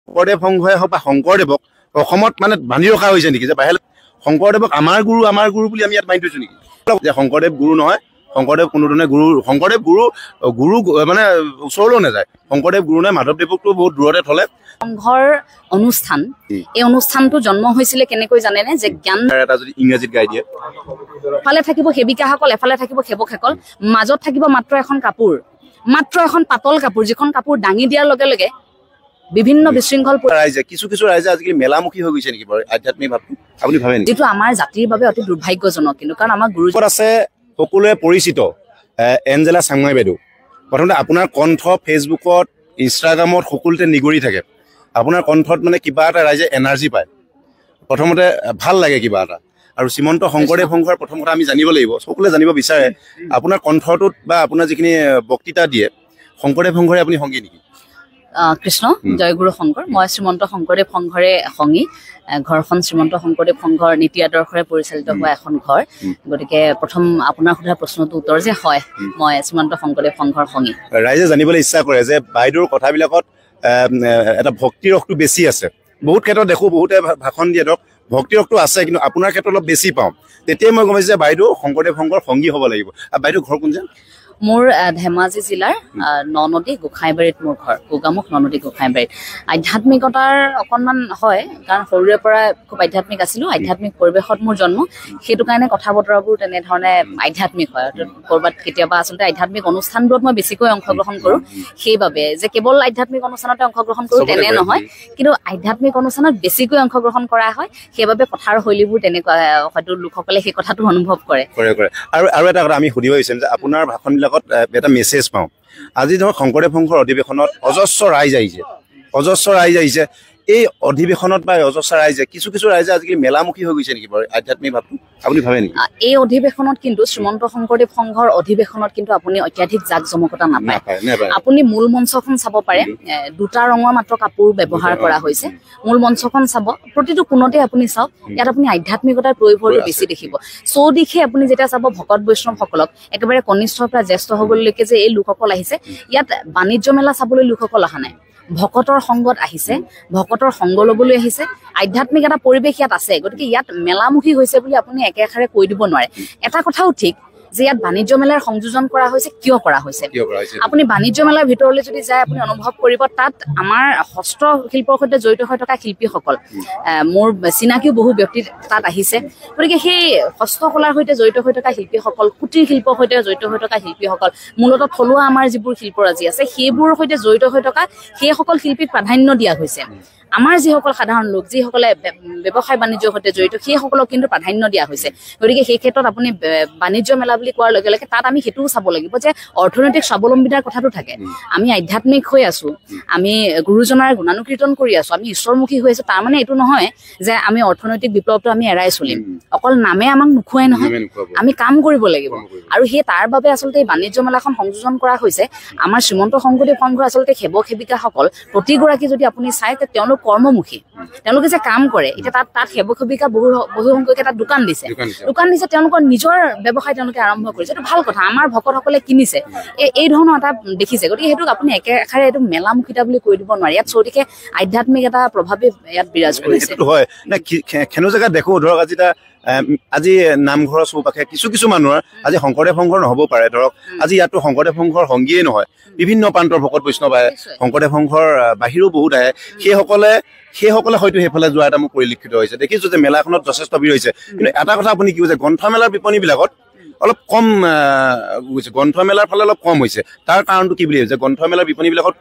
শংকৰদেৱ সংঘই হওক বা শংকৰদেৱক অসমত মানে বান্ধি ৰখা হৈছে নেকি যে বাহিৰত শংকৰদেৱক আমাৰ গুৰু বুলি আমি ইয়াত মানি থৈছো নেকি যে শংকৰদেৱ গুৰু নহয় শংকৰদেৱ কোনো ধৰণে শংকৰদেৱ গুৰু মানে ওচৰলৈও নাযায় শংকৰদেৱ গুৰু নহয় মাধৱদেৱকতো বহুত দূৰতে থলে সংঘৰ অনুষ্ঠান এই অনুষ্ঠানটো জন্ম হৈছিলে কেনেকৈ জানেনে যে জ্ঞান এটা যদি ইংৰাজীত গাই দিয়ে এফালে থাকিব সেবিকাসকল এফালে থাকিব সেৱকসকল মাজত থাকিব মাত্ৰ এখন কাপোৰ মাত্ৰ এখন পাতল কাপোৰ যিখন কাপোৰ দাঙি দিয়াৰ লগে লগে বিভিন্ন বিশৃংখল ৰাইজে কিছু ৰাইজে আজিকালি মেলামুখী হৈ গৈছে নেকি বাৰু আধ্যাত্মিক ভাৱটো আপুনি ভাবে নেকি যিটো আমাৰ জাতিৰ বাবে অতি দুৰ্ভাগ্যজনক কিন্তু কাৰণ আমাৰ গুৰু আছে সকলোৱে পৰিচিত এঞ্জেলা চাংমাই বাইদেউ প্ৰথমতে আপোনাৰ কণ্ঠ ফেচবুকত ইনষ্টাগ্ৰামত সকলোতে নিগৰি থাকে আপোনাৰ কণ্ঠত মানে কিবা এটা ৰাইজে এনাৰ্জি পায় প্ৰথমতে ভাল লাগে কিবা এটা আৰু শ্ৰীমন্ত শংকৰদেৱ সংঘৰ প্ৰথম কথা আমি জানিব লাগিব সকলোৱে জানিব বিচাৰে আপোনাৰ কণ্ঠটোত বা আপোনাৰ যিখিনি বক্তৃতা দিয়ে শংকৰদেৱ সংঘৰে আপুনি সংগী নেকি কৃষ্ণ জয়গুৰু শংকৰ মই শ্ৰীমন্ত শংকৰদেৱ সংঘৰে সংগী ঘৰখন শ্ৰীমন্ত শংকৰদেৱ সংঘৰ নীতি আদৰ্শৰে পৰিচালিত হোৱা এখন ঘৰ গতিকে প্ৰথম আপোনাৰ সোধা প্ৰশ্নটো উত্তৰ যে হয় মই শ্ৰীমন্ত শংকৰদেৱ সংঘৰ সংগী ৰাইজে জানিবলৈ ইচ্ছা কৰে যে বাইদেউৰ কথাবিলাকত এটা ভক্তি ৰসটো বেছি আছে বহুত ক্ষেত্ৰত দেখো বহুতে ভাষণ দিয়ে ধৰক ভক্তি ৰসটো আছে কিন্তু আপোনাৰ ক্ষেত্ৰত অলপ বেছি পাওঁ তেতিয়াই মই গম পাইছোঁ যে বাইদেউ শংকৰদেৱ সংঘৰ সংগী হ'ব লাগিব আৰু বাইদেউ ঘৰ কোন যে মোৰ ধেমাজি জিলাৰ ননদী গোসাঁইবাৰীত মোৰ ঘৰ গোগামুখ ননদী গোসাঁইবাৰীত আধ্যাত্মিকতাৰ অকণমান হয় কাৰণ সৰুৰে পৰা খুব আধ্যাত্মিক আছিলোঁ আধ্যাত্মিক পৰিৱেশত মোৰ জন্ম সেইটো কাৰণে কথা বতৰাবোৰ তেনেধৰণে আধ্যাত্মিক হয় ক'ৰবাত কেতিয়াবা আচলতে আধ্যাত্মিক অনুষ্ঠানবোৰত মই বেছিকৈ অংশগ্ৰহণ কৰোঁ সেইবাবে যে কেৱল আধ্যাত্মিক অনুষ্ঠানতে অংশগ্ৰহণ কৰোঁ তেনে নহয় কিন্তু আধ্যাত্মিক অনুষ্ঠানত বেছিকৈ অংশগ্ৰহণ কৰা হয় সেইবাবে কথাৰ শৈলীবোৰ তেনেকুৱা হয়তো লোকসকলে সেই কথাটো অনুভৱ কৰে আৰু এটা কথা আমি সুধিব বিচাৰিম যে আপোনাৰ ভাষণবিলাক এটা মেছেজ পাওঁ আজি ধৰক শংকৰদেৱ সংঘৰ অধিৱেশনত অজস্ৰ ৰাইজ আহিছে এই অধিৱেশনত বা অজস্ৰ ৰাইজে কিছু ৰাইজে আজিকালি মেলামুখী হৈ গৈছে নেকি বাৰু আধ্যাত্মিক ভাৱটো আপুনি ভাবে নেকি এই অধিৱেশনত কিন্তু শ্ৰীমন্ত শংকৰদেৱ সংঘৰ অধিৱেশনত কিন্তু আপুনি অত্যাধিক জাকজমকতা নাপায় আপুনি মূল মঞ্চখন চাব পাৰে দুটা ৰঙৰ মাত্ৰ কাপোৰ ব্যৱহাৰ কৰা হৈছে মূল মঞ্চখন চাব প্ৰতিটো কোণতে আপুনি চাওক ইয়াত আপুনি আধ্যাত্মিকতাৰ প্ৰয়োগটো বেছি দেখিব চৌদিশে আপুনি যেতিয়া চাব ভকত বৈষ্ণৱসকলক একেবাৰে কনিষ্ঠৰ পৰা জ্যেষ্ঠ সকললৈকে যে এই লোকসকল আহিছে ইয়াত বাণিজ্য মেলা চাবলৈ লোকসকল অহা নাই ভকতৰ সংগত আহিছে ভকতৰ সংগ ল'বলৈ আহিছে আধ্যাত্মিক এটা পৰিৱেশ ইয়াত আছে গতিকে ইয়াত মেলামুখী হৈছে বুলি আপুনি একেষাৰে কৈ দিব নোৱাৰে এটা কথাও ঠিক যে ইয়াত বাণিজ্য মেলাৰ সংযোজন কৰা হৈছে কিয় কৰা হৈছে আপুনি বাণিজ্য মেলাৰ ভিতৰলৈ যদি যায় আপুনি অনুভৱ কৰিব তাত আমাৰ হস্তশিল্পৰ সৈতে জড়িত হৈ থকা শিল্পীসকল মোৰ চিনাকিও বহু ব্যক্তি তাত আহিছে গতিকে সেই হস্তকলাৰ সৈতে জড়িত হৈ থকা শিল্পীসকল কুটিৰ শিল্পৰ সৈতে জড়িত হৈ থকা শিল্পীসকল মূলতঃ থলুৱা আমাৰ যিবোৰ শিল্পৰাজি আছে সেইবোৰৰ সৈতে জড়িত হৈ থকা সেইসকল শিল্পীক প্ৰাধান্য দিয়া হৈছে আমাৰ যিসকল সাধাৰণ লোক যিসকলে ব্যৱসায় বাণিজ্যৰ সৈতে জড়িত সেইসকলক কিন্তু প্ৰাধান্য দিয়া হৈছে গতিকে সেই ক্ষেত্ৰত আপুনি বাণিজ্য মেলা বুলি কোৱাৰ লগে লগে তাত আমি সেইটোও চাব লাগিব যে অৰ্থনৈতিক স্বাৱলম্বিতাৰ কথাটো থাকে আমি আধ্যাত্মিক হৈ আছো আমি গুৰুজনাৰ গুণানুকীৰ্তন কৰি আছো আমি ঈশ্বৰমুখী হৈ আছো তাৰমানে এইটো নহয় যে আমি অৰ্থনৈতিক বিপ্লৱটো আমি এৰাই চলিম অকল নামে আমাক নোখোৱাই নহয় আমি কাম কৰিব লাগিব আৰু সেই তাৰ বাবে আচলতে এই বাণিজ্য মেলাখন সংযোজন কৰা হৈছে আমাৰ শ্ৰীমন্ত শংকৰদেৱ সংঘৰ আচলতে সেৱক সেৱিকাসকল প্ৰতিগৰাকী যদি আপুনি চাই তেওঁলোক কৰ্মমুখী তেওঁলোকে যে কাম কৰে এতিয়া তাত সেৱক সেৱিকা বহু সংখ্যকে তাত দোকান দিছে তেওঁলোকৰ নিজৰ ব্যৱসায় তেওঁলোকে আৰম্ভ কৰিছে এইটো ভাল কথা আমাৰ ভকতসকলে কিনিছে এই ধৰণৰ এটা দেখিছে গতিকে সেইটোক আপুনি একেষাৰে এইটো মেলামুখিতা বুলি কৈ দিব নোৱাৰি ইয়াত চৌদিশে আধ্যাত্মিক এটা প্ৰভাৱে ইয়াত বিৰাজ কৰিছে হয় না খেনো জেগাত দেখো ধৰক আজি নামঘৰৰ চৌপাশে কিছু মানুহৰ আজি শংকৰদেৱ সংঘৰ নহ'ব পাৰে ধৰক আজি ইয়াতো শংকৰদেৱ সংঘৰ সংগীয়ে নহয় বিভিন্ন প্ৰান্তৰ ভকত বৈষ্ণৱ আহে শংকৰদেৱ সংঘৰ বাহিৰেও বহুত আহে সেইসকলে হয়তো সেইফালে যোৱা এটা মোৰ পৰিলক্ষিত হৈছে দেখিছো যে মেলাখনত যথেষ্ট ভিৰ হৈছে কিন্তু এটা কথা আপুনি কি কৈছে গ্ৰন্থমেলাৰ বিপণীবিলাকত অলপ কম গৈছে গ্ৰন্থমেলাৰ ফালে অলপ কম হৈছে তাৰ কাৰণটো কি বুলি ভাবিছে গ্ৰন্থমেলাৰ বিপণীবিলাকত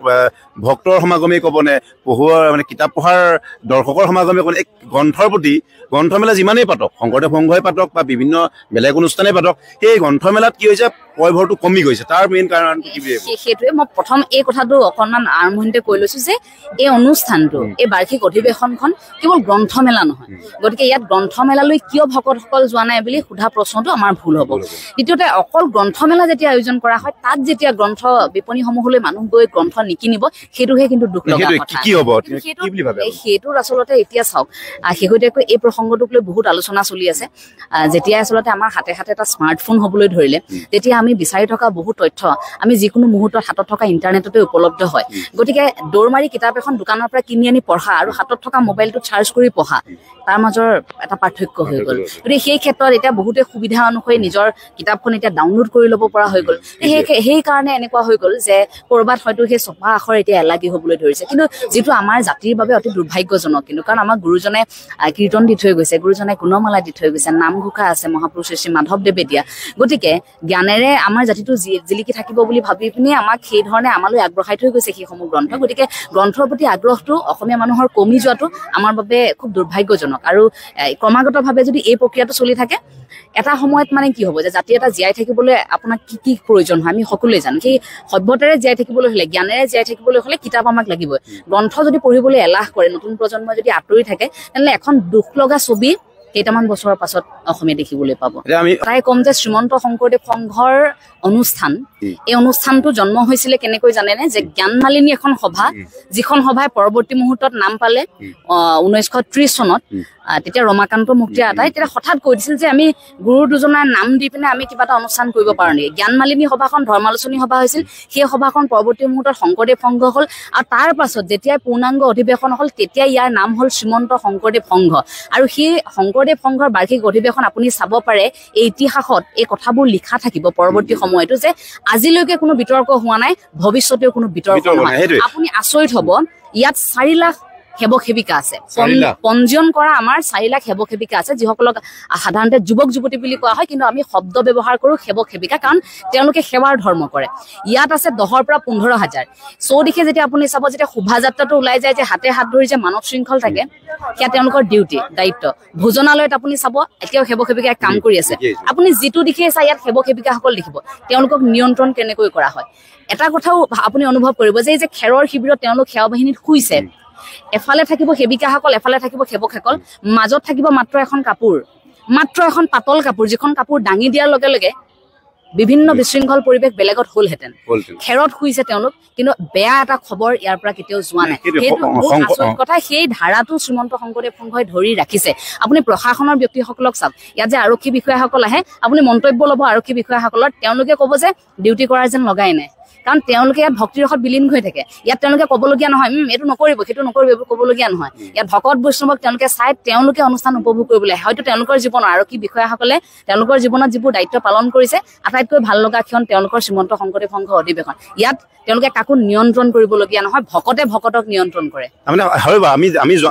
ভক্তৰ সমাগমেই ক'বনে পঢ়ুৱাৰ মানে কিতাপ পঢ়াৰ দৰ্শকৰ সমাগমে ক'বনে এই গ্ৰন্থৰ প্ৰতি গ্ৰন্থমেলা যিমানেই পাতক শংকৰদেৱ সংঘই পাতক বা বিভিন্ন বেলেগ অনুষ্ঠানেই পাতক সেই গ্ৰন্থমেলাত কি হৈছে পয়ভৰটো কমি গৈছে তাৰ মেইন কাৰণটো কি বুলি সেইটোৱে মই প্ৰথম এই কথাটো অকণমান আৰম্ভণিতে কৈ লৈছো যে এই অনুষ্ঠানটো এই বাৰ্ষিক অধিৱেশনখন কেৱল গ্ৰন্থমেলা নহয় গতিকে ইয়াত গ্ৰন্থমেলালৈ কিয় ভকতসকল যোৱা নাই বুলি সোধা প্ৰশ্নটো আমাৰ ভুল হ'ব দ্বিতীয়তে অকল গ্ৰন্থমেলা যেতিয়া আয়োজন কৰা হয় তাত যেতিয়া গ্ৰন্থ বিপণীসমূহলৈ মানুহ গৈ গ্ৰন্থ নিকিনিব সেইটোহে কিন্তু দুখ লগা কথা সেইটোৰ আচলতে এতিয়া চাওক শেহতীয়াকৈ এই প্ৰসংগটোক লৈ বহুত আলোচনা চলি আছে যেতিয়া আচলতে আমাৰ হাতে হাতে এটা স্মাৰ্টফোন হ'বলৈ ধৰিলে তেতিয়া আমি আমি বিচাৰি থকা বহুত তথ্য আমি যিকোনো মুহূৰ্তত হাতত থকা ইণ্টাৰনেটতে উপলব্ধ হয় গতিকে দৌৰ মাৰি কিতাপ এখন দোকানৰ পৰা কিনি আনি পঢ়া আৰু হাতত থকা মোবাইলটো চাৰ্জ কৰি পঢ়া তাৰ মাজৰ এটা পাৰ্থক্য হৈ গ'ল গতিকে সেই ক্ষেত্ৰত এতিয়া বহুতে সুবিধা অনুসৰি নিজৰ কিতাপখন এতিয়া ডাউনলোড কৰি ল'ব পৰা হৈ গ'ল সেই কাৰণে এনেকুৱা হৈ গ'ল যে ক'ৰবাত হয়তো সেই ছপা আখৰ এতিয়া এলাগী হ'বলৈ ধৰিছে কিন্তু যিটো আমাৰ জাতিৰ বাবে অতি দুৰ্ভাগ্যজনক কিন্তু কাৰণ আমাৰ গুৰুজনে কীৰ্তন দি থৈ গৈছে গুৰুজনে গুণমালা দি থৈ গৈছে নামঘোষা আছে মহাপুৰুষ শ্ৰী মাধৱদেৱে দিয়া গতিকে জ্ঞানেৰে আমাৰ জাতিটো জিলিকি থাকিব বুলি ভাবি পিনে আমাক সেই ধৰণে আমালৈ আগবঢ়াই থৈ গৈছে সেইসমূহ গ্ৰন্থ গতিকে গ্ৰন্থৰ প্ৰতি আগ্ৰহটো অসমীয়া মানুহৰ কমি যোৱাটো আমাৰ বাবে খুব দুৰ্ভাগ্যজনক আৰু ক্ৰমাগতভাৱে যদি এই প্ৰক্ৰিয়াটো চলি থাকে এটা সময়ত মানে কি হ'ব যে জাতি এটা জীয়াই থাকিবলৈ আপোনাক কি কি প্ৰয়োজন হয় আমি সকলোৱে জানো সেই সভ্যতাৰে জীয়াই থাকিবলৈ হ'লে জ্ঞানেৰে জীয়াই থাকিবলৈ হ'লে কিতাপ আমাক লাগিবই গ্ৰন্থ যদি পঢ়িবলৈ এলাহ কৰে নতুন প্ৰজন্মই যদি আঁতৰি থাকে তেনেহ'লে এখন দুখ লগা ছবি কেইটামান বছৰৰ পাছত অসমীয়া দেখিবলৈ পাব তাই কম যে শ্ৰীমন্ত শংকৰদেৱ সংঘৰ অনুষ্ঠান এই অনুষ্ঠানটো জন্ম হৈছিলে কেনেকৈ জানেনে যে জ্ঞানমালিনী এখন সভা যিখন সভাই পৰৱৰ্তী মুহূৰ্তত নাম পালে 1930 চনত তেতিয়া ৰমাকান্ত মুক্তি আতাই তেতিয়া হঠাৎ কৈ দিছিল যে আমি গুৰু দুজনৰ নাম দি পিনে আমি কিবা এটা অনুষ্ঠান কৰিব পাৰো নেকি জ্ঞানমালিনী সভাখন ধৰ্মালোচনী সভা হৈছিল সেই সভাখন পৰৱৰ্তী মুহূৰ্তত শংকৰদেৱ সংঘ হ'ল আৰু তাৰ পাছত যেতিয়া পূৰ্ণাংগ অধিৱেশন হ'ল তেতিয়া ইয়াৰ নাম হ'ল শ্ৰীমন্ত শংকৰদেৱ সংঘ আৰু সেই শংকৰদেৱ সংঘৰ বাৰ্ষিক অধিৱেশন আপুনি চাব পাৰে এই ইতিহাসত এই কথাবোৰ লিখা থাকিব পৰৱৰ্তী সময়তো যে আজিলৈকে কোনো বিতৰ্ক হোৱা নাই ভৱিষ্যতেও কোনো বিতৰ্ক নহয় আপুনি আচৰিত হ'ব ইয়াত 4 লাখ সেৱক সেৱিকা আছে পঞ্জীয়ন কৰা আমাৰ 4 লাখ সেৱক সেৱিকা আছে যিসকলক সাধাৰণতে যুৱক যুৱতী বুলি কোৱা হয় কিন্তু আমি শব্দ ব্যৱহাৰ কৰোঁ সেৱক সেৱিকা কাৰণ তেওঁলোকে সেৱাৰ ধৰ্ম কৰে ইয়াত আছে 10ৰ পৰা 15,000 চৌদিশে যেতিয়া আপুনি চাব যেতিয়া শোভাযাত্ৰাটো ওলাই যায় যে হাতে হাত ধৰি যে মানৱ শৃংখল থাকে সেয়া তেওঁলোকৰ ডিউটি দায়িত্ব ভোজনালয়ত আপুনি চাব এতিয়াও সেৱক সেৱিকাই কাম কৰি আছে আপুনি যিটো দিশে চাই ইয়াত সেৱক সেৱিকাসকল দেখিব তেওঁলোকক নিয়ন্ত্ৰণ কেনেকৈ কৰা হয় এটা কথাও আপুনি অনুভৱ কৰিব যে এই যে খেৰৰ শিবিৰত তেওঁলোক সেৱা বাহিনীত শুইছে এফালে থাকিব সেৱিকাসকল এফালে থাকিব সেৱকসকল মাজত থাকিব মাত্ৰ এখন কাপোৰ মাত্ৰ এখন পাতল কাপোৰ যিখন কাপোৰ দাঙি দিয়াৰ লগে লগে বিভিন্ন বিশৃংখল পৰিৱেশ বেলেগত হ'লহেঁতেন খেৰত শুইছে তেওঁলোক কিন্তু বেয়া এটা খবৰ ইয়াৰ পৰা কেতিয়াও যোৱা নাই সেইটো আচৰিত কথা সেই ধাৰাটো শ্ৰীমন্ত শংকৰদেৱ সংঘই ধৰি ৰাখিছে আপুনি প্ৰশাসনৰ ব্যক্তিসকলক চাওক ইয়াত যে আৰক্ষী বিষয়াসকল আহে আপুনি মন্তব্য ল'ব আৰক্ষী বিষয়াসকলৰ তেওঁলোকে ক'ব যে ডিউটি কৰাৰ যেন লগাই নাই কাৰণ তেওঁলোকে ইয়াত ভক্তিৰ ৰসত বিলীন হৈ থাকে ইয়াত তেওঁলোকে ক'বলগীয়া নহয় এইটো নকৰিব সেইটো নকৰিব এইবোৰ ক'বলগীয়া নহয় ইয়াত ভকত বৈষ্ণৱক তেওঁলোকে চাই তেওঁলোকে অনুষ্ঠান উপভোগ কৰিবলৈ হয়তো তেওঁলোকৰ জীৱনৰ আৰক্ষী বিষয়াসকলে তেওঁলোকৰ জীৱনত যিবোৰ দায়িত্ব পালন কৰিছে আটাইতকৈ ভাল লগা ক্ষণ তেওঁলোকৰ শ্ৰীমন্ত শংকৰদেৱ সংঘ অধিৱেশন ইয়াত তেওঁলোকে কাকো নিয়ন্ত্ৰণ কৰিবলগীয়া নহয় ভকতে ভকতক নিয়ন্ত্ৰণ কৰে মানে হয় বা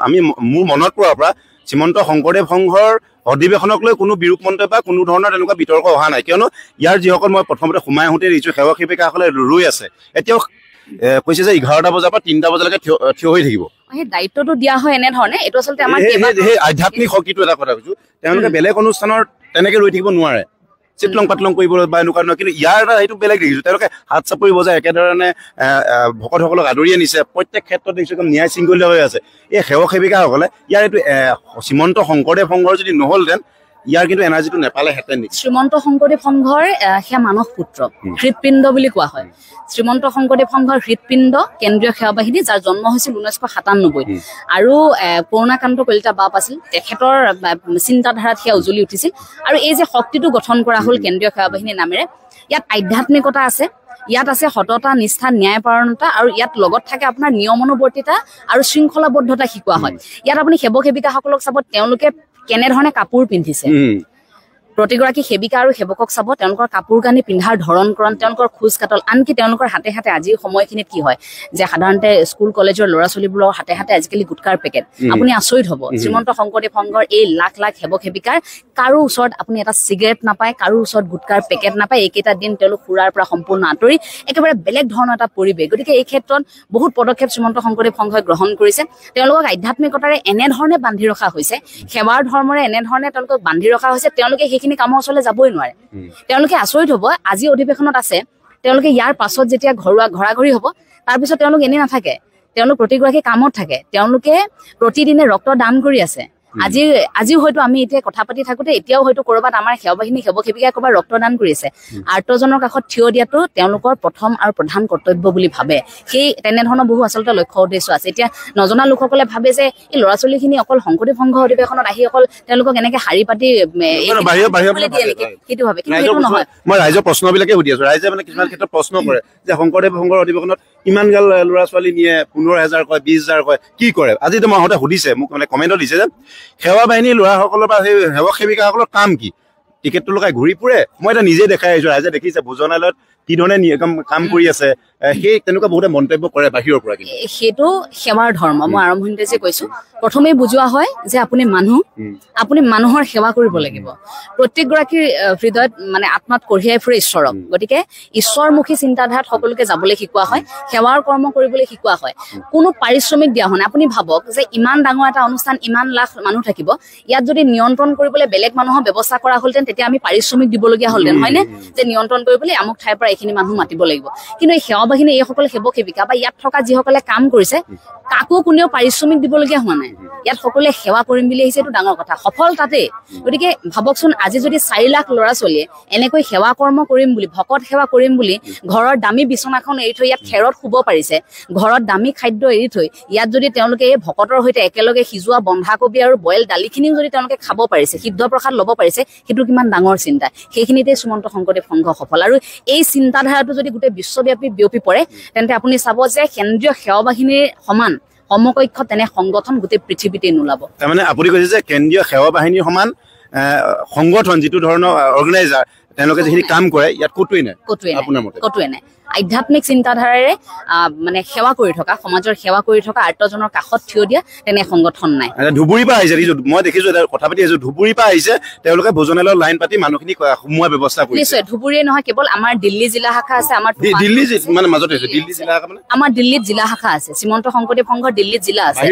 আমি মোৰ মনত পৰাৰ পৰা শ্ৰীমন্ত শংকৰদেৱ সংঘৰ অধিৱেশনক লৈ কোনো বিৰূপ মন্তব্য বা কোনো ধৰণৰ তেনেকুৱা বিতৰ্ক অহা নাই কিয়নো ইয়াৰ যিসকল মই প্ৰথমতে সোমাই আহোঁতে দেখিছোঁ সেৱক সেৱিকাসকলে ৰৈ আছে এতিয়াও কৈছে যে 11টা বজাৰ পৰা 3টা বজালৈকে থিয় হৈ থাকিব সেই দায়িত্বটো দিয়া হয় এনেধৰণে এইটো আচলতে আমাৰ সেই আধ্যাত্মিক শক্তিটো এটা কথা কৈছোঁ তেওঁলোকে বেলেগ অনুষ্ঠানৰ তেনেকৈ ৰৈ থাকিব নোৱাৰে চিটলং পাতলং কৰিব বা এনেকুৱা নহয় কিন্তু ইয়াৰ এটা সেইটো বেলেগ দেখিছোঁ তেওঁলোকে হাত চাপৰি বজাই একেধৰণে ভকতসকলক আদৰি আনিছে প্ৰত্যেক ক্ষেত্ৰত দেখিছোঁ একদম ন্যায় শৃংখলিত হৈ আছে এই সেৱক সেৱিকাসকলে ইয়াৰ এইটো শ্ৰীমন্ত শংকৰদেৱ সংঘৰ যদি নহ'লহেঁতেন ইয়াৰ কিন্তু এনাৰ্জিটো নেপালেহেঁতেন নেকি শ্ৰীমন্ত শংকৰদেৱ সংঘৰ সেয়া মানস পুত্ৰ হৃদপিণ্ড বুলি কোৱা হয় শ্ৰীমন্ত শংকৰদেৱ সংঘৰ হৃদপিণ্ড কেন্দ্ৰীয় সেৱা বাহিনী যাৰ জন্ম হৈছিল 1997 আৰু পূৰ্ণাকান্ত কলিতা বাপ আছিল তেখেতৰ চিন্তাধাৰাত সেয়া উজলি উঠিছিল আৰু এই যে শক্তিটো গঠন কৰা হ'ল কেন্দ্ৰীয় সেৱা বাহিনীৰ নামেৰে ইয়াত আধ্যাত্মিকতা আছে ইয়াত আছে সততা নিষ্ঠা ন্যায়পৰায়ণতা আৰু ইয়াত লগত থাকে আপোনাৰ নিয়মানুৱৰ্তিতা আৰু শৃংখলাবদ্ধতা শিকোৱা হয় ইয়াত আপুনি সেৱক সেৱিকাসকলক চাব তেওঁলোকে কেনেধৰণে কাপোৰ পিন্ধিছে প্ৰতিগৰাকী সেৱিকা আৰু সেৱকক চাব তেওঁলোকৰ কাপোৰ কানি পিন্ধাৰ ধৰণকৰণ তেওঁলোকৰ খোজ কাটল আনকি তেওঁলোকৰ হাতে হাতে আজিৰ সময়খিনিত কি হয় যে সাধাৰণতে স্কুল কলেজৰ ল'ৰা ছোৱালীবোৰৰ হাতে হাতে আজিকালি গুটকাৰ পেকেট আপুনি আচৰিত হ'ব শ্ৰীমন্ত শংকৰদেৱ সংঘৰ এই লাখ লাখ সেৱক সেৱিকাৰ কাৰো ওচৰত আপুনি এটা চিগাৰেট নাপায় কাৰো ওচৰত গুটকাৰ পেকেট নাপায় এইকেইটা দিন তেওঁলোক সুৰাৰ পৰা সম্পূৰ্ণ আঁতৰি একেবাৰে বেলেগ ধৰণৰ এটা পৰিৱেশ গতিকে এই ক্ষেত্ৰত বহুত পদক্ষেপ শ্ৰীমন্ত শংকৰদেৱ সংঘই গ্ৰহণ কৰিছে তেওঁলোকক আধ্যাত্মিকতাৰে এনেধৰণে বান্ধি ৰখা হৈছে সেৱাৰ ধৰ্মৰে এনেধৰণে তেওঁলোকক বান্ধি ৰখা হৈছে তেওঁলোকে সেইখিনি কামৰ ওচৰলৈ যাবই নোৱাৰে তেওঁলোকে আচৰিত হ'ব আজি অধিৱেশনত আছে তেওঁলোকে ইয়াৰ পাছত যেতিয়া ঘৰাঘৰি হ'ব তাৰপিছত তেওঁলোক এনেই নাথাকে তেওঁলোক প্ৰতিগৰাকী কামত থাকে তেওঁলোকে প্ৰতিদিনে ৰক্ত দান কৰি আছে আজিও হয়তো আমি এতিয়া কথা পাতি থাকোতে এতিয়াও হয়তো কৰবাত আমাৰ সেৱা বাহিনী সেৱক সেৱিকাই কৰবাত ৰক্তদান কৰিছে আৰ্তজনৰ কাষত থিয় দিয়াটো তেওঁলোকৰ প্ৰথম আৰু প্ৰধান কৰ্তব্য বুলি ভাবে সেই তেনেধৰণৰ বহু আচলতে লক্ষ্য উদ্দেশ্য আছে এতিয়া নজনা লোকসকলে ভাবে যে এই ল'ৰা ছোৱালীখিনি অকল শংকৰদেৱ সংঘ অধিৱেশনত আহি অকল তেওঁলোকক এনেকে শাৰী পাতি সেইটো ভাবে কিন্তু সেইটো নহয় মই ৰাইজৰ প্ৰশ্নবিলাকে সুধি আছো ৰাইজে মানে কিছুমান ক্ষেত্ৰত প্ৰশ্ন কৰে যে শংকৰদেৱ সংঘৰ অধিৱেশনত ইমান গাল ল'ৰা ছোৱালী নিয়ে 15,000 কয় 20,000 কয় কি কৰে আজিতো মই সুধিছে মোক মানে কমেণ্টত দিছে যে সেৱা বাহিনীৰ ল'ৰাসকলৰ বা সেই সেৱক সেৱিকাসকলৰ কাম কি টিকেটটো লগাই ঘূৰি ফুৰে মই এটা নিজে দেখাই আহিছো ৰাইজে দেখিছে ভোজনালয়ত কি ধৰণে কাম কৰি আছে সেই তেনেকুৱা বহুতে মন্তব্য কৰে বাহিৰৰ পৰা সেইটো সেৱাৰ ধৰ্ম মই আৰম্ভণিতে যে কৈছো প্ৰথমে বুজোৱা হয় যে আপুনি মানুহৰ সেৱা কৰিব লাগিব প্ৰত্যেকগৰাকীৰ হৃদয়ত মানে আত্মাত কঢ়িয়াই ফুৰে ঈশ্বৰক গতিকে ঈশ্বৰমুখী চিন্তাধাৰাত সকলোকে যাবলৈ শিকোৱা হয় সেৱাৰ কৰ্ম কৰিবলৈ শিকোৱা হয় কোনো পাৰিশ্ৰমিক দিয়া হোৱা নাই আপুনি ভাবক যে ইমান ডাঙৰ এটা অনুষ্ঠান ইমান লাখ মানুহ থাকিব ইয়াত যদি নিয়ন্ত্ৰণ কৰিবলৈ বেলেগ মানুহৰ ব্যৱস্থা কৰা হ'লতেন তেতিয়া আমি পাৰিশ্ৰমিক দিবলগীয়া হ'লতেন হয়নে যে নিয়ন্ত্ৰণ কৰিবলৈ আমুক ঠাইৰ পৰা এইখিনি মানুহ মাতিব লাগিব কিন্তু এই সেৱা বাহিনী এইসকলে সেৱক সেৱিকা বা ইয়াত থকা যিসকলে কাম কৰিছে কাকো কোনেও পাৰিশ্ৰমিক দিবলগীয়া হোৱা নাই ইয়াত সকলোৱে সেৱা কৰিম বুলি আহিছে এইটো ডাঙৰ কথা সফল তাতে গতিকে ভাবকচোন আজি যদি 4 লাখ ল'ৰা ছোৱালীয়ে এনেকৈ সেৱা কৰ্ম কৰিম বুলি ভকত সেৱা কৰিম বুলি ঘৰৰ দামী বিচনাখন এৰি থৈ ইয়াত খেৰত শুব পাৰিছে ঘৰত দামী খাদ্য এৰি থৈ ইয়াত যদি তেওঁলোকে এই ভকতৰ সৈতে একেলগে সিজোৱা বন্ধাকবি আৰু বইল দালিখিনিও যদি তেওঁলোকে খাব পাৰিছে সিদ্ধ প্ৰসাদ ল'ব পাৰিছে সেইটো কিমান ডাঙৰ চিন্তা সেইখিনিতে শ্ৰীমন্ত শংকৰদেৱ সংঘ সফল আৰু এই চিন্তাধাৰাটো যদি গোটেই বিশ্বব্যাপী বিয়পি পৰে তেন্তে আপুনি চাব যে কেন্দ্ৰীয় সেৱা বাহিনীৰ সমান সমকক্ষ তেনে সংগঠন গোটেই পৃথিৱীতে নোলাব মানে আপুনি কৈছে যে কেন্দ্ৰীয় সেৱা বাহিনীৰ সমান সংগঠন যিটো ধৰণৰ অৰ্গেনাইজাৰ তেওঁলোকে যিখিনি কাম কৰে ইয়াত ক'তোৱে নাই আধ্যাত্মিক চিন্তাধাৰাৰে মানে সেৱা কৰি থকা সমাজৰ সেৱা কৰি থকা আৰ্তজনৰ কাষত থিয় দিয়া তেনে সংগঠন নাই ধুবুৰীৰ পৰা আহিছে মই দেখিছো কথা পাতি আহিছো ধুবুৰীৰ পৰা আহিছে তেওঁলোকে ভোজনালয়ৰ লাইন পাতি মানুহখিনি সোমোৱাৰ ব্যৱস্থা কৰিছে নিশ্চয় ধুবুৰীয়ে নহয় কেৱল আমাৰ দিল্লী জিলা শাখা আছে আমাৰ দিল্লী মানে মাজতে আছে দিল্লী জিলা শাখা মানে আমাৰ দিল্লীত জিলা শাখা আছে শ্ৰীমন্ত শংকৰদেৱ সংঘৰ দিল্লীত জিলা আছে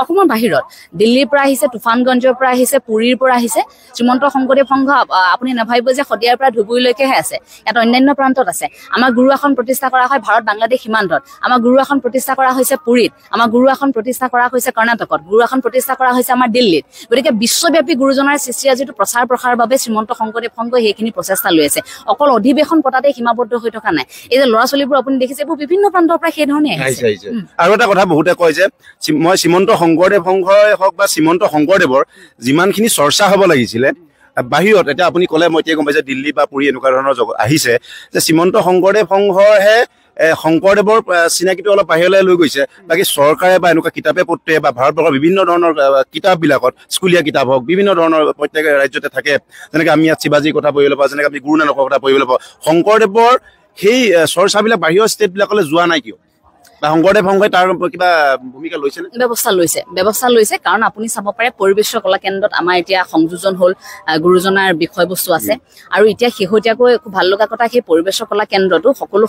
অসমৰ বাহিৰত দিল্লীৰ পৰা আহিছে তুফানগঞ্জৰ পৰা আহিছে পুৰীৰ পৰা আহিছে শ্ৰীমন্ত শংকৰদেৱ সংঘ আপুনি নাভাবিব যে শদিয়াৰ পৰা ধুবুৰীলৈকেহে আছে ইয়াত অন্যান্য প্ৰান্তত আছে আমাৰ গুৰু আসন প্ৰতিষ্ঠা কৰা হয় ভাৰত বাংলাদেশ সীমান্তত আমাৰ গুৰু আসন প্ৰতিষ্ঠা কৰা হৈছে পুৰীত আমাৰ গুৰু আসন প্ৰতিষ্ঠা কৰা হৈছে কৰ্ণাটকত গুৰু আসন প্ৰতিষ্ঠা কৰা হৈছে আমাৰ দিল্লীত গতিকে বিশ্বব্যাপী গুৰুজনাৰ সৃষ্টিৰাজিটো প্ৰচাৰ প্ৰসাৰৰ বাবে শ্ৰীমন্ত শংকৰদেৱ সংঘই সেইখিনি প্ৰচেষ্টা লৈ আছে অকল অধিৱেশন পতাতে সীমাবদ্ধ হৈ থকা নাই এই যে ল'ৰা ছোৱালীবোৰ আপুনি দেখিছে এইবোৰ বিভিন্ন প্ৰান্তৰ পৰা সেই ধৰণে আহিছে আৰু এটা কথা বহুতে কয় যে মই শ্ৰীমন্ত শংকৰদেৱ সংঘই হওক বা শ্ৰীমন্ত শংকৰদেৱৰ যিমানখিনি চৰ্চা হ'ব লাগিছিলে বাহিৰত এতিয়া আপুনি ক'লে মই এতিয়া গম পাইছে দিল্লী বা পুৰী এনেকুৱা ধৰণৰ আহিছে যে শ্ৰীমন্ত শংকৰদেৱ সংঘৰহে শংকৰদেৱৰ চিনাকিটো অলপ বাহিৰলৈ লৈ গৈছে বাকী চৰকাৰে বা এনেকুৱা কিতাপে পত্ৰে বা ভাৰতবৰ্ষৰ বিভিন্ন ধৰণৰ কিতাপবিলাকত স্কুলীয়া কিতাপ হওক বিভিন্ন ধৰণৰ প্ৰত্যেক ৰাজ্যতে থাকে যেনেকৈ আমি ইয়াত শিৱাজীৰ কথা পঢ়িবলৈ পাওঁ যেনেকৈ আমি গুৰু নানকৰ কথা পঢ়িবলৈ পাওঁ শংকৰদেৱৰ সেই চৰ্চাবিলাক বাহিৰৰ ষ্টেটবিলাকলৈ যোৱা নাই কিয় বা শংকৰদেৱ সংঘই তাৰ কিবা ভূমিকা লৈছে ব্যৱস্থা লৈছে কাৰণ আপুনি চাব পাৰে পৰিৱেশ কলা কেন্দ্ৰত আমাৰ এতিয়া সংযোজন হ'ল গুৰুজনাৰ বিষয়বস্তু আছে আৰু এতিয়া শেহতীয়াকৈ খুব ভাল লগা কথা সেই পৰিৱেশ কলা কেন্দ্ৰতো সকলো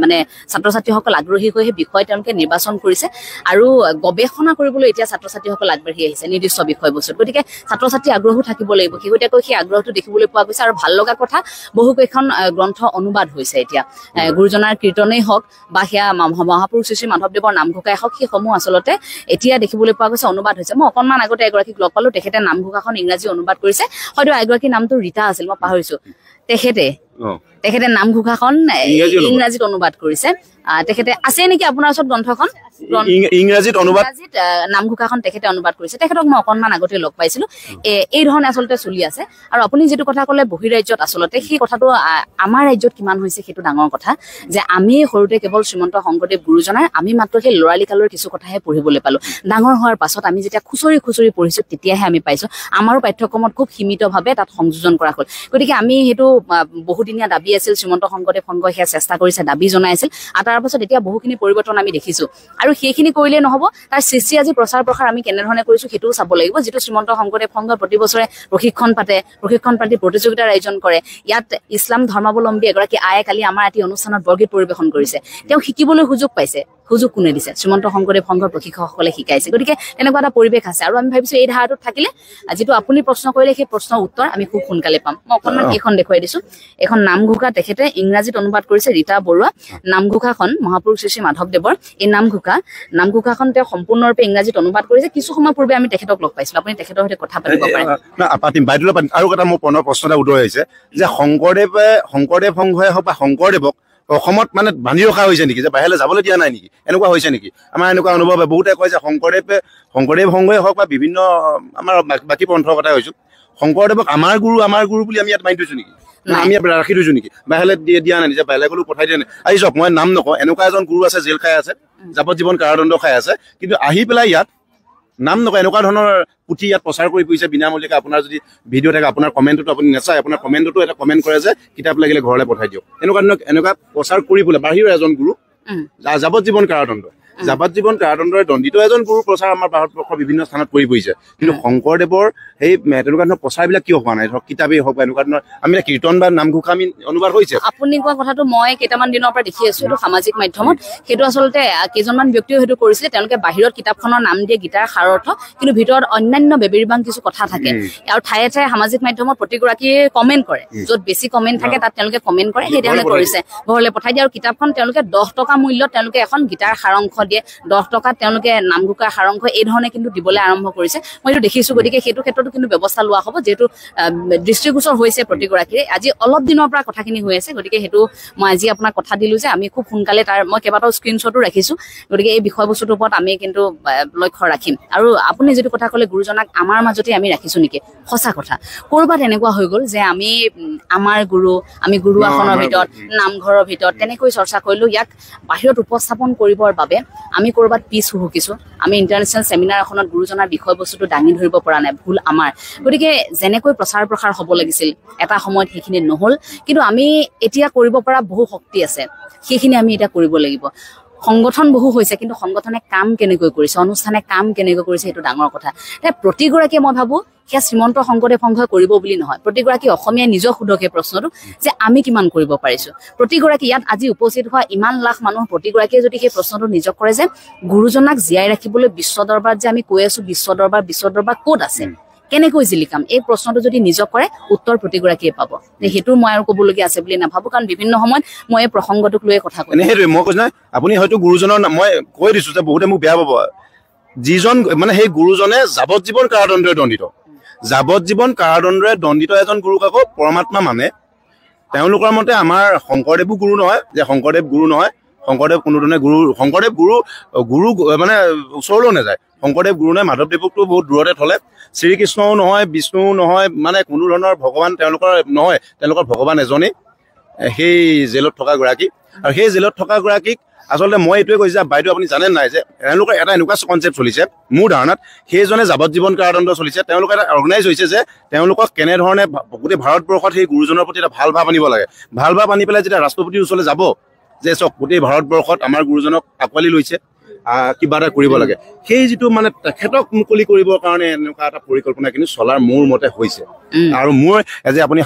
মানে ছাত্ৰ ছাত্ৰীসকল আগ্ৰহী হৈ সেই বিষয় তেওঁলোকে নিৰ্বাচন কৰিছে আৰু গৱেষণা কৰিবলৈ এতিয়া ছাত্ৰ ছাত্ৰীসকল আগবাঢ়ি আহিছে নিৰ্দিষ্ট বিষয়বস্তুত গতিকে ছাত্ৰ ছাত্ৰী আগ্ৰহো থাকিব লাগিব শেহতীয়াকৈ সেই আগ্ৰহটো দেখিবলৈ পোৱা গৈছে আৰু ভাল লগা কথা বহুকেইখন গ্ৰন্থ অনুবাদ হৈছে এতিয়া গুৰুজনাৰ কীৰ্তনেই হওক বা সেয়া মহাপুৰুষ শ্ৰী মাধৱদেৱৰ নামঘোষাই হওক সেইসমূহ আচলতে এতিয়া দেখিবলৈ পোৱা গৈছে অনুবাদ হৈছে মই অকণমান আগতে এগৰাকীক লগ পালো তেখেতে নামঘোষাখন ইংৰাজী অনুবাদ কৰিছে হয়তো এগৰাকীৰ নামটো ৰীতা আছিল মই পাহৰিছো তেখেতে নামঘোষাখন ইংৰাজীত অনুবাদ কৰিছে তেখেতে আছে নেকি আপোনাৰ ওচৰত গ্ৰন্থখন ইংৰাজীত নামঘোষাখন তেখেতে অনুবাদ কৰিছে তেখেতক মই অকণমান আগতে লগ পাইছিলো এই ধৰণে আচলতে চলি আছে আৰু আপুনি যিটো কথা ক'লে বহিৰাজ্যত আচলতে সেই কথাটো আমাৰ ৰাজ্যত কিমান হৈছে সেইটো ডাঙৰ কথা যে আমি সৰুতে কেৱল শ্ৰীমন্ত শংকৰদেৱ গুৰুজনাৰ আমি মাত্ৰ সেই ল'ৰালি কালৰ কিছু কথাহে পঢ়িবলৈ পালো ডাঙৰ হোৱাৰ পাছত আমি যেতিয়া খুচৰি পঢ়িছো তেতিয়াহে আমি পাইছো আমাৰো পাঠ্যক্ৰমত খুব সীমিতভাৱে তাত সংযোজন কৰা হ'ল গতিকে আমি সেইটো বহুদিনীয়া দাবী আছিল শ্ৰীমন্ত শংকৰদেৱ সংঘই সেয়া চেষ্টা কৰিছে দাবী জনাইছিল আৰু তাৰ পাছত এতিয়া বহুখিনি পৰিৱৰ্তন আমি দেখিছো আৰু সেইখিনি কৰিলে নহব তাৰ সৃষ্টি আজি প্ৰচাৰ প্ৰসাৰ আমি কেনেধৰণে কৰিছো সেইটোও চাব লাগিব যিটো শ্ৰীমন্ত শংকৰদেৱ সংঘই প্ৰতি বছৰে প্ৰশিক্ষণ পাতি প্ৰতিযোগিতাৰ আয়োজন কৰে ইয়াত ইছলাম ধৰ্মাৱলম্বী এগৰাকী আয়ে কালি আমাৰ এটি অনুষ্ঠানত বৰগীত পৰিৱেশন কৰিছে তেওঁ শিকিবলৈ সুযোগ পাইছে সুযোগ কোনে দিছে শ্ৰীমন্ত শংকৰদেৱ সংঘৰ প্ৰশিক্ষকসকলে শিকাইছে গতিকে তেনেকুৱা এটা পৰিৱেশ আছে আৰু আমি ভাবিছো এই ধাৰাটোত থাকিলে যিটো আপুনি প্ৰশ্ন কৰিলে সেই প্ৰশ্নৰ উত্তৰ আমি খুব সোনকালে পাম মই অকণমান এইখন দেখুৱাই দিছো এখন নামঘোষা তেখেতে ইংৰাজীত অনুবাদ কৰিছে ৰীতা বৰুৱা নামঘোষাখন মহাপুৰুষ শ্ৰী শ্ৰী মাধৱদেৱৰ এই নামঘোষাখন তেওঁ সম্পূৰ্ণৰূপে ইংৰাজীত অনুবাদ কৰিছে কিছু সময় পূৰ্বে আমি তেখেতক লগ পাইছিলো আপুনি তেখেতৰ সৈতে কথা পাতিব পাৰে পাতিম বাইদেউ আৰু এটা মোৰ পুনৰ প্ৰশ্ন এটা উদয় হৈছে যে শংকৰদেৱ সংঘই হওক বা শংকৰদেৱক অসমত মানে বান্ধি ৰখা হৈছে নেকি যে বাহিৰলৈ যাবলৈ দিয়া নাই নেকি এনেকুৱা হৈছে নেকি আমাৰ এনেকুৱা অনুভৱ হয় বহুতে কয় যে শংকৰদেৱ সংঘই হওক বা বিভিন্ন আমাৰ বাকী পন্থৰ কথা কৈছো শংকৰদেৱক আমাৰ গুৰু বুলি আমি ইয়াত মানি থৈছো নেকি আমি ইয়াত ৰাখি থৈছো নেকি বাহিৰলৈ দিয়া নাই যে বেলেগলৈ পঠাই দিয়া নাই আহি চাওক মই নাম নকওঁ এনেকুৱা এজন গুৰু আছে জেল খাই আছে যাৱজ্জীৱন কাৰাদণ্ড খাই আছে কিন্তু আহি পেলাই ইয়াত নাম নকয় এনেকুৱা ধৰণৰ পুথি ইয়াত প্ৰচাৰ কৰি ফুৰিছে বিনামূলীয়াকৈ আপোনাৰ যদি ভিডিঅ' থাকে আপোনাৰ কমেণ্টতো আপুনি নাচায় আপোনাৰ কমেণ্টতো এটা কমেণ্ট কৰে যে কিতাপ লাগিলে ঘৰলৈ পঠাই দিয়ক এনেকুৱা প্ৰচাৰ কৰি বোলে বাহিৰৰ এজন গুৰু যাৱজ্জীৱন কাৰাদণ্ডৰে দণ্ডিত এজন গুৰু প্ৰচাৰ আমাৰ ভাৰতবৰ্ষৰ বিভিন্ন স্থানত কৰি ফুৰিছে কিন্তু শংকৰদেৱৰ সেই তেনেকুৱা ধৰণৰ প্ৰচাৰবিলাক কিয় হোৱা নাই ধৰক কিতাপেই হওক বা এনেকুৱা ধৰণৰ আমি কীৰ্তন বা নামঘোষা আমি অনুবাদ হৈছে আপুনি কোৱা কথাটো মই কেইটামান দিনৰ পৰা দেখি আছো এইটো সামাজিক মাধ্যমত সেইটো আচলতে কেইজনমান ব্যক্তিয়ে সেইটো কৰিছিলে তেওঁলোকে বাহিৰত কিতাপখনৰ নাম দিয়ে গীতাৰ সাৰাৰ্থ কিন্তু ভিতৰত অন্যান্য বেবিৰবাং কিছু কথা থাকে আৰু ঠায়ে ঠায়ে সামাজিক মাধ্যমত প্ৰতিগৰাকীয়ে কমেণ্ট কৰে য'ত বেছি কমেণ্ট থাকে তাত তেওঁলোকে কমেণ্ট কৰে সেই তেওঁলোকে কৰিছে ঘৰলৈ পঠাই দিয়ে আৰু কিতাপখন তেওঁলোকে 10 টকা মূল্যত তেওঁলোকে এখন গীতাৰ সাৰাংশ দিয়ে 10 টকাত তেওঁলোকে নামঘোষাৰ সাৰাংশ এই ধৰণে কিন্তু দিবলৈ আৰম্ভ কৰিছে মই এইটো দেখিছো গতিকে সেইটো ক্ষেত্ৰতো কিন্তু ব্যৱস্থা লোৱা হ'ব যেহেতু দৃষ্টিগোচৰ হৈছে প্ৰতিগৰাকীয়ে আজি অলপ দিনৰ পৰা কথাখিনি হৈ আছে গতিকে সেইটো মই আজি আপোনাক কথা দিলো যে আমি খুব সোনকালে তাৰ মই কেইবাটাও স্ক্ৰীনশ্বটো ৰাখিছো গতিকে এই বিষয়বস্তুটোৰ ওপৰত আমি কিন্তু লক্ষ্য ৰাখিম আৰু আপুনি যিটো কথা ক'লে গুৰুজনাক আমাৰ মাজতে আমি ৰাখিছো নেকি সঁচা কথা ক'ৰবাত এনেকুৱা হৈ গ'ল যে আমি আমাৰ আমি গুৰু আসনৰ ভিতৰত নামঘৰৰ ভিতৰত তেনেকৈ চৰ্চা কৰিলো ইয়াক বাহিৰত উপস্থাপন কৰিবৰ বাবে আমি ক'ৰবাত পিছ হুকিছো আমি ইণ্টাৰনেশ্যনেল চেমিনাৰ এখনত গুৰুজনাৰ বিষয়বস্তুটো দাঙি ধৰিব পৰা নাই ভুল আমাৰ গতিকে যেনেকৈ প্ৰচাৰ প্ৰসাৰ হ'ব লাগিছিল এটা সময়ত সেইখিনি নহ'ল কিন্তু আমি এতিয়া কৰিব পৰা বহু শক্তি আছে সেইখিনি আমি এতিয়া কৰিব লাগিব সংগঠন বহু হৈছে কিন্তু সংগঠনে কাম কেনেকৈ কৰিছে অনুষ্ঠানে কাম কেনেকৈ কৰিছে সেইটো ডাঙৰ কথা প্ৰতিগৰাকীয়ে মই ভাবো সেয়া শ্ৰীমন্ত শংকৰদেৱ সংঘই কৰিব বুলি নহয় প্ৰতিগৰাকী অসমীয়াই নিজক সোধকে প্ৰশ্নটো যে আমি কিমান কৰিব পাৰিছো প্ৰতিগৰাকী ইয়াত আজি উপস্থিত হোৱা ইমান লাখ মানুহ প্ৰতিগৰাকীয়ে যদি সেই প্ৰশ্নটো নিজক কৰে যে গুৰুজনাক জীয়াই ৰাখিবলৈ বিশ্ব দৰবাৰত যে আমি কৈ আছো বিশ্ব দৰবাৰ ক'ত আছে কেনেকৈ জিলিকাম এই প্ৰশ্নটো যদি নিজক কৰে উত্তৰ প্ৰতিগৰাকীয়ে পাব সেইটো মই আৰু ক'বলগীয়া আছে বুলি নাভাবো কাৰণ বিভিন্ন সময়ত মই এই প্ৰসংগটোক লৈ কথা কওঁ সেইটোৱে মই কৈছো আপুনি হয়তো গুৰুজনৰ মই কৈ দিছো যে বহুতে মোক বেয়া পাব যিজন মানে সেই গুৰুজনে যাৱজ্জীৱন কাৰাদণ্ডৰে দণ্ডিত এজন গুৰুক আকৌ পৰমাত্মা মানে তেওঁলোকৰ মতে আমাৰ শংকৰদেৱো গুৰু নহয় যে শংকৰদেৱ গুৰু নহয় শংকৰদেৱ কোনো ধৰণে শংকৰদেৱ গুৰু মানে ওচৰলৈও নাযায় শংকৰদেৱ গুৰু নহয় মাধৱদেৱকতো বহুত দূৰতে থলে শ্ৰীকৃষ্ণও নহয় বিষ্ণুও নহয় মানে কোনো ধৰণৰ ভগৱান তেওঁলোকৰ ভগৱান এজনেই সেই জেলত থকা গৰাকী আৰু সেই জেলত থকা গৰাকীক আচলতে মই এইটোৱে কৈছো যে বাইদেউ আপুনি জানে নাই যে তেওঁলোকৰ এটা এনেকুৱা কনচেপ্ট চলিছে মোৰ ধাৰণাত সেইজনে যাৱজ্জীৱন কাৰাদণ্ড চলিছে তেওঁলোক এটা অৰ্গেনাইজ হৈছে যে তেওঁলোকক কেনেধৰণে গোটেই ভাৰতবৰ্ষত সেই গুৰুজনৰ প্ৰতি এটা ভাল ভাৱ আনিব লাগে ভাল ভাৱ আনি পেলাই যেতিয়া ৰাষ্ট্ৰপতিৰ ওচৰলৈ যাব যে চক গোটেই ভাৰতবৰ্ষত আমাৰ গুৰুজনক আঁকোৱালি লৈছে কিবা এটা কৰিব লাগে সেই যিটো মানে তেখেতক মুকলি কৰিবৰ কাৰণে এনেকুৱা এটা পৰিকল্পনা কিন্তু চলাৰ মোৰ মতে হৈছে আৰু মোৰ যে আপুনি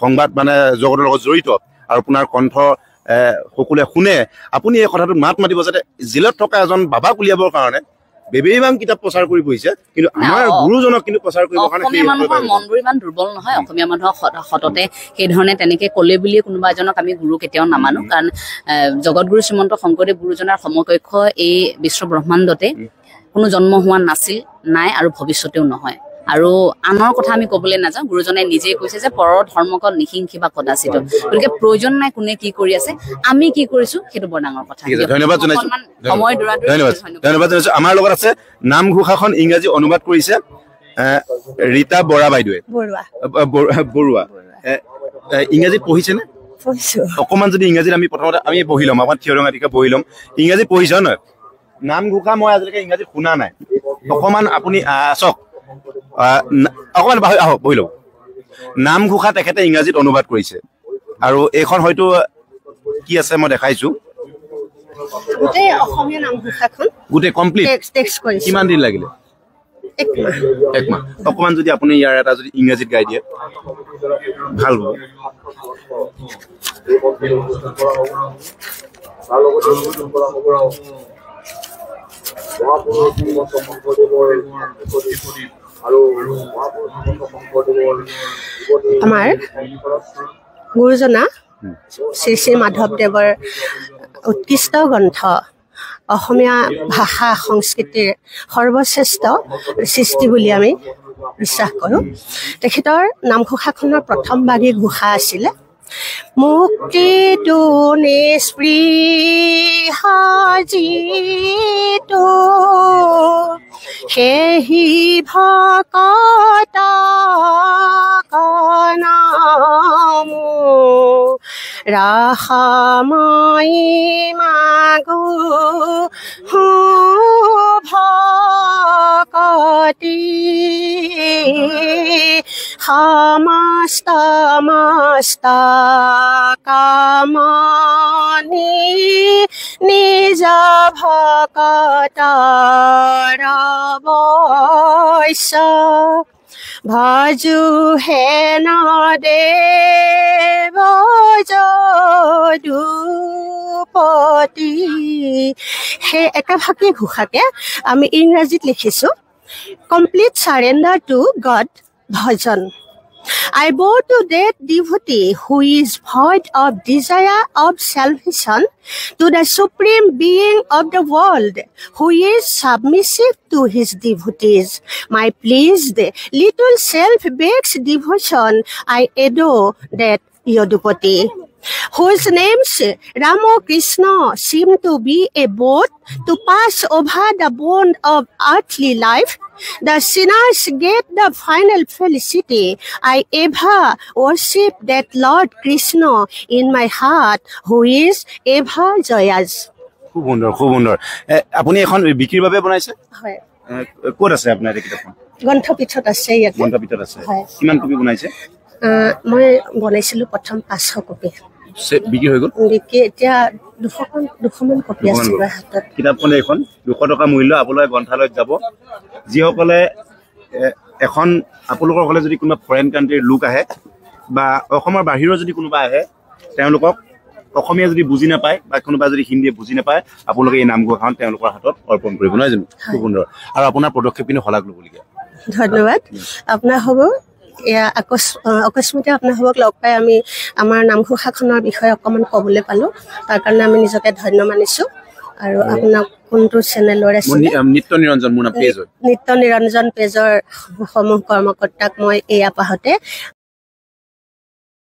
সংবাদ মানে জগতৰ লগত জড়িত আৰু আপোনাৰ কণ্ঠ সকলোৱে শুনে আপুনি এই কথাটো মাত মাতিব যাতে জেলত থকা এজন বাবাক উলিয়াবৰ কাৰণে বেবেইবাং কিতাপ প্ৰচাৰ কৰি ফুৰিছে কিন্তু আমাৰ গুৰুজনক কিন্তু প্ৰচাৰ কৰিবৰ কাৰণে অসমীয়া মানুহৰ মনবোৰ ইমান দুৰ্বল নহয় অসমীয়া মানুহক সততে সেই ধৰণে তেনেকে ক'লে বুলিয়ে কোনোবা এজনক আমি গুৰু কেতিয়াও নামানো কাৰণ জগতগুৰু শ্ৰীমন্ত শংকৰদেৱ গুৰুজনাৰ সমকক্ষ এই বিশ্ব ব্ৰহ্মাণ্ডতে কোনো জন্ম হোৱা নাছিল নাই আৰু ভৱিষ্যতেও নহয় আৰু আনৰ কথা আমি ক'বলৈ নাযাওঁ গুৰুজনে নিজেই কৈছে যে পৰৰ ধৰ্মক নিহিংসিবা কদাচিত গতিকে প্ৰয়োজন নাই কোনে কি কৰি আছে আমি কি কৰিছো সেইটো বৰ ডাঙৰ কথা ধন্যবাদ জনাইছো আমাৰ লগত আছে নামঘোষাখন ইংৰাজী অনুবাদ কৰিছে ৰীতা বৰা বাইদেৱে বৰুৱা ইংৰাজীত পঢ়িছেনে অকণমান যদি ইংৰাজীত আমি প্ৰথমতে আমি বহি ল'ম অকণমান থিয়ৰঙাটিকে বহি ল'ম ইংৰাজীত পঢ়িছে নহয় নামঘোষা মই আজিলৈকে ইংৰাজীত শুনা নাই অকণমান আপুনি চাওক অকণমান আহক বহি লওক নামঘোষা তেখেতে ইংৰাজীত অনুবাদ কৰিছে আৰু এইখন হয়তো কি আছে মই দেখাইছো গোটেই অসমীয়া নামঘোষাখন গোটেই কমপ্লিট কিমান দিন লাগিলে 1 মাহ অকমান যদি আপুনি ইয়াৰ এটা যদি ইংৰাজীত গাই দিয়ে ভাল হ'ব আমাৰ গুৰুজনা শ্ৰী শ্ৰী মাধৱদেৱৰ উৎকৃষ্ট গ্ৰন্থ অসমীয়া ভাষা সংস্কৃতিৰ সৰ্বশ্ৰেষ্ঠ সৃষ্টি বুলি আমি বিশ্বাস কৰোঁ তেখেতৰ নামঘোষাখনৰ প্ৰথম ভাগী ঘোষা আছিলে মুক্তিটো নিস্পৃহা যিটো সেহি ভকত নামো ৰাসাময়ী মাগো ভকতি সমস্ত কামনি নিজ ভকতৰ বৈশ্য ভজু হেন দেৱ যদুপতি সেই একেভাগে ঘোষাকে আমি ইংৰাজীত লিখিছোঁ complete surrender two god Bhajan I bow to that devotee who is void of desire of salvation, to the supreme being of the world, who is submissive to his devotees. My pleased little self-based devotion, I adore that Yadupati, whose names Ramo Krishna seem to be a boat to pass over the bond of earthly life. The sinners get the final felicity. I ever worship that Lord Krishna in my heart, who is ever joyous. খুব সুন্দৰ আপুনি এখন বিক্ৰীৰ বাবে বনাইছে হয় ক'ত আছে আপোনাৰ এই কিতাপখন গ্ৰন্থপীঠত আছে ইয়াতে গ্ৰন্থপীঠত আছে কিমান কপি বনাইছে মই বনাইছিলোঁ প্ৰথম 500 কপি বিক্ৰী হৈ গ'ল বিক্ৰী এতিয়া 200মান কপি আছে হাতত কিতাপখন এখন 200 টকা মূল্য আপোনালোকে গ্ৰন্থালয়ত যাব যিসকলে এখন আপোনালোকৰ ঘৰলৈ যদি কোনোবা ফৰেন কাণ্ট্ৰিৰ লোক আহে বা অসমৰ বাহিৰৰ যদি কোনোবা আহে তেওঁলোকক অসমীয়া যদি বুজি নাপায় বা কোনোবা যদি হিন্দীয়ে বুজি নাপায় আপোনালোকে এই নামঘোষাখন তেওঁলোকৰ হাতত অৰ্পণ কৰিব নহয় জানো খুব সুন্দৰ আৰু আপোনাৰ পদক্ষেপ কিন্তু শলাগ ল'বলগীয়া ধন্যবাদ আপোনাৰ হ'ব অকস্মাতে আপোনালোকক লগ পাই আমি আমাৰ নামঘোষাখনৰ বিষয়ে অকণমান ক'বলৈ পালোঁ তাৰ কাৰণে আমি নিজকে ধন্য মানিছোঁ আৰু আপোনাক কোনটো চেনেলৰ আছে নিত্য নিৰঞ্জন মোৰ নাম পেজ হয় নিত্য নিৰঞ্জন পেজৰ সমূহ কৰ্মকৰ্তাক মই এই আপাহতে